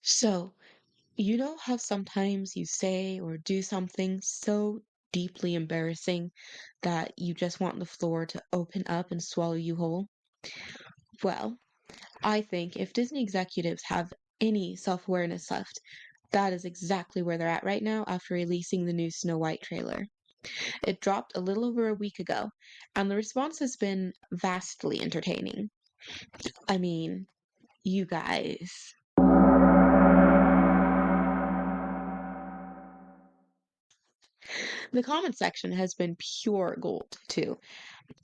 So, you know how sometimes you say or do something so deeply embarrassing that you just want the floor to open up and swallow you whole? Well, I think if Disney executives have any self-awareness left, that is exactly where they're at right now after releasing the new Snow White trailer. It dropped a little over a week ago, and the response has been vastly entertaining. I mean, you guys. The comment section has been pure gold, too.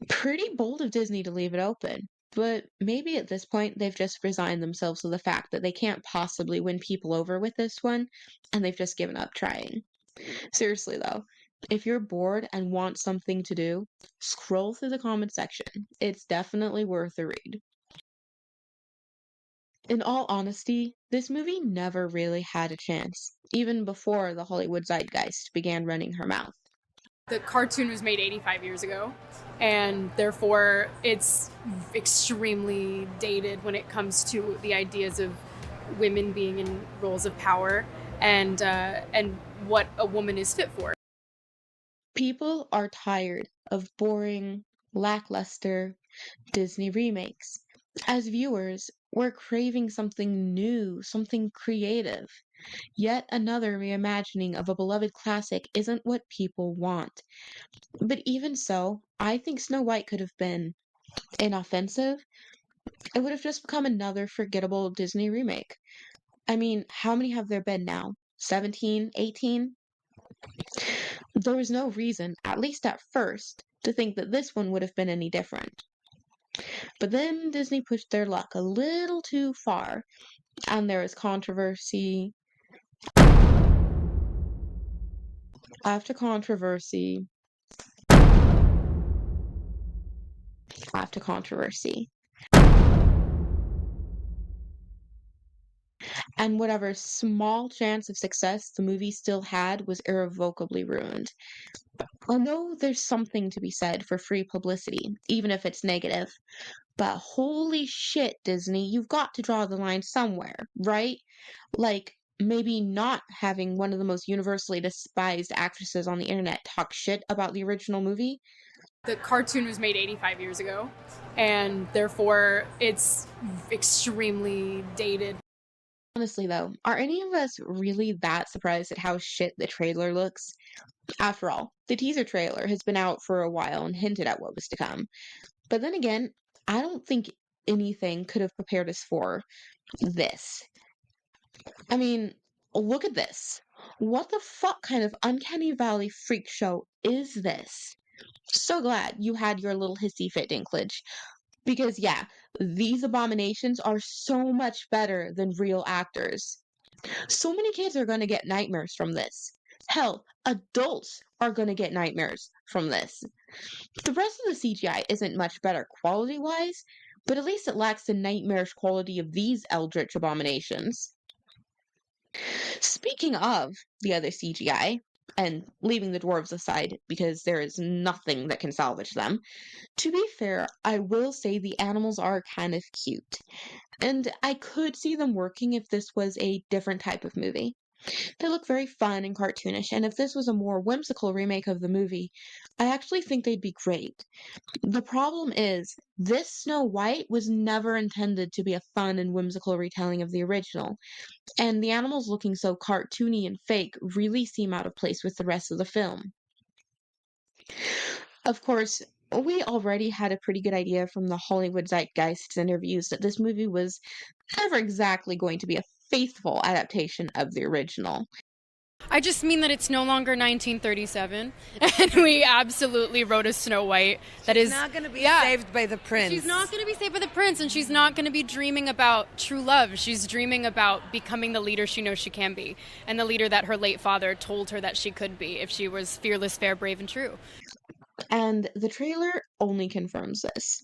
Pretty bold of Disney to leave it open. But maybe at this point they've just resigned themselves to the fact that they can't possibly win people over with this one, and they've just given up trying. Seriously though, if you're bored and want something to do, scroll through the comment section. It's definitely worth a read. In all honesty, this movie never really had a chance, even before the Hollywood zeitgeist began running her mouth. The cartoon was made 85 years ago, and therefore it's extremely dated when it comes to the ideas of women being in roles of power and what a woman is fit for. People are tired of boring, lackluster Disney remakes. As viewers, we're craving something new, something creative. Yet another reimagining of a beloved classic isn't what people want. But even so, I think Snow White could have been inoffensive. It would have just become another forgettable Disney remake. I mean, how many have there been now? 17, 18? There was no reason, at least at first, to think that this one would have been any different. But then Disney pushed their luck a little too far, and there was controversy after controversy after controversy. And whatever small chance of success the movie still had was irrevocably ruined. I know there's something to be said for free publicity, even if it's negative, but holy shit, Disney, you've got to draw the line somewhere, right? Like, maybe not having one of the most universally despised actresses on the internet talk shit about the original movie. The cartoon was made 85 years ago, and therefore it's extremely dated. Honestly, though, are any of us really that surprised at how shit the trailer looks? After all, the teaser trailer has been out for a while and hinted at what was to come. But then again, I don't think anything could have prepared us for this. I mean, look at this. What the fuck kind of uncanny valley freak show is this? So glad you had your little hissy fit, Dinklage. Because, yeah, these abominations are so much better than real actors. So many kids are going to get nightmares from this. Hell, adults are going to get nightmares from this. The rest of the CGI isn't much better quality wise, but at least it lacks the nightmarish quality of these eldritch abominations. Speaking of the other CGI, and leaving the dwarves aside because there is nothing that can salvage them, to be fair, I will say the animals are kind of cute. And I could see them working if this was a different type of movie. They look very fun and cartoonish, and if this was a more whimsical remake of the movie, I actually think they'd be great. The problem is, this Snow White was never intended to be a fun and whimsical retelling of the original, and the animals looking so cartoony and fake really seem out of place with the rest of the film. Of course, we already had a pretty good idea from the Hollywood Zeitgeist's interviews that this movie was never exactly going to be a faithful adaptation of the original. I just mean that it's no longer 1937, and we absolutely wrote a Snow White that She's is not going to be yeah. saved by the prince. She's not going to be saved by the prince, and she's not going to be dreaming about true love. She's dreaming about becoming the leader she knows she can be, and the leader that her late father told her that she could be if she was fearless, fair, brave, and true. And the trailer only confirms this.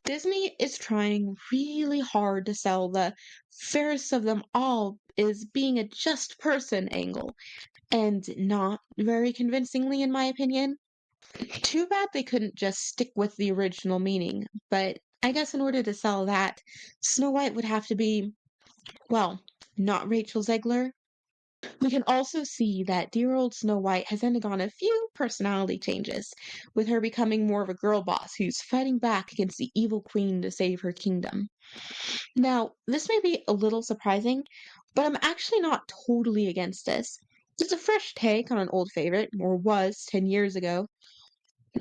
Disney is trying really hard to sell the fairest of them all is being a just person angle, and not very convincingly, in my opinion. Too bad they couldn't just stick with the original meaning, but I guess in order to sell that, Snow White would have to be, well, not Rachel Zegler. We can also see that dear old Snow White has undergone a few personality changes, with her becoming more of a girl boss who's fighting back against the evil queen to save her kingdom. Now, this may be a little surprising, but I'm actually not totally against this. It's a fresh take on an old favorite, or was 10 years ago,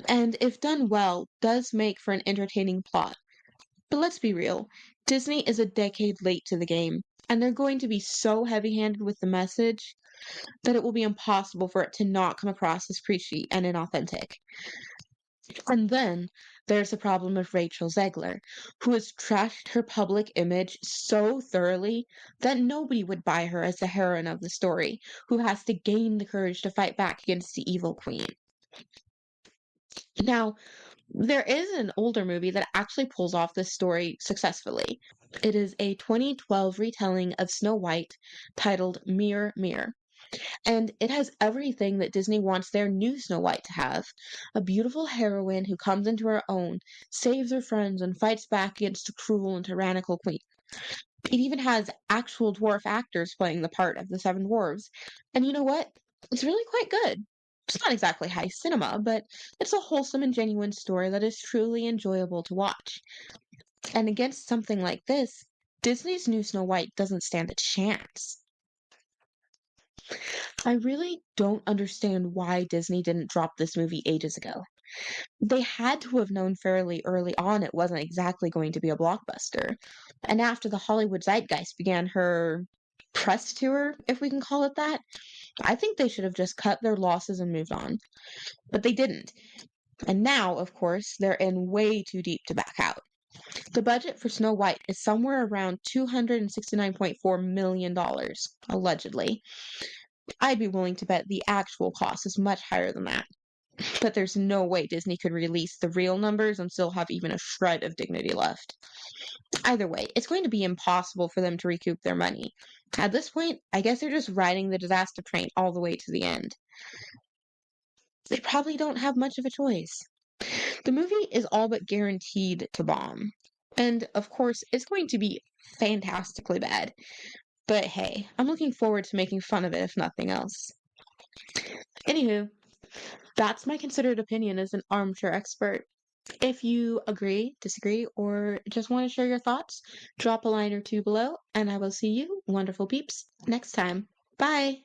and if done well, does make for an entertaining plot. But let's be real, Disney is a decade late to the game, and they're going to be so heavy-handed with the message that it will be impossible for it to not come across as preachy and inauthentic. And then there's the problem of Rachel Zegler, who has trashed her public image so thoroughly that nobody would buy her as the heroine of the story, who has to gain the courage to fight back against the evil queen. Now, there is an older movie that actually pulls off this story successfully. It is a 2012 retelling of Snow White titled Mirror, Mirror. And it has everything that Disney wants their new Snow White to have. A beautiful heroine who comes into her own, saves her friends, and fights back against a cruel and tyrannical queen. It even has actual dwarf actors playing the part of the seven dwarves. And you know what? It's really quite good. It's not exactly high cinema, but it's a wholesome and genuine story that is truly enjoyable to watch. And against something like this, Disney's new Snow White doesn't stand a chance. I really don't understand why Disney didn't drop this movie ages ago. They had to have known fairly early on it wasn't exactly going to be a blockbuster. And after the Hollywood zeitgeist began her press tour, if we can call it that, I think they should have just cut their losses and moved on. But they didn't. And now, of course, they're in way too deep to back out. The budget for Snow White is somewhere around $269.4 million, allegedly. I'd be willing to bet the actual cost is much higher than that. But there's no way Disney could release the real numbers and still have even a shred of dignity left. Either way, it's going to be impossible for them to recoup their money. At this point, I guess they're just riding the disaster train all the way to the end. They probably don't have much of a choice. The movie is all but guaranteed to bomb. And, of course, it's going to be fantastically bad. But hey, I'm looking forward to making fun of it if nothing else. Anywho, that's my considered opinion as an armchair expert. If you agree, disagree, or just want to share your thoughts, drop a line or two below, and I will see you, wonderful peeps, next time. Bye!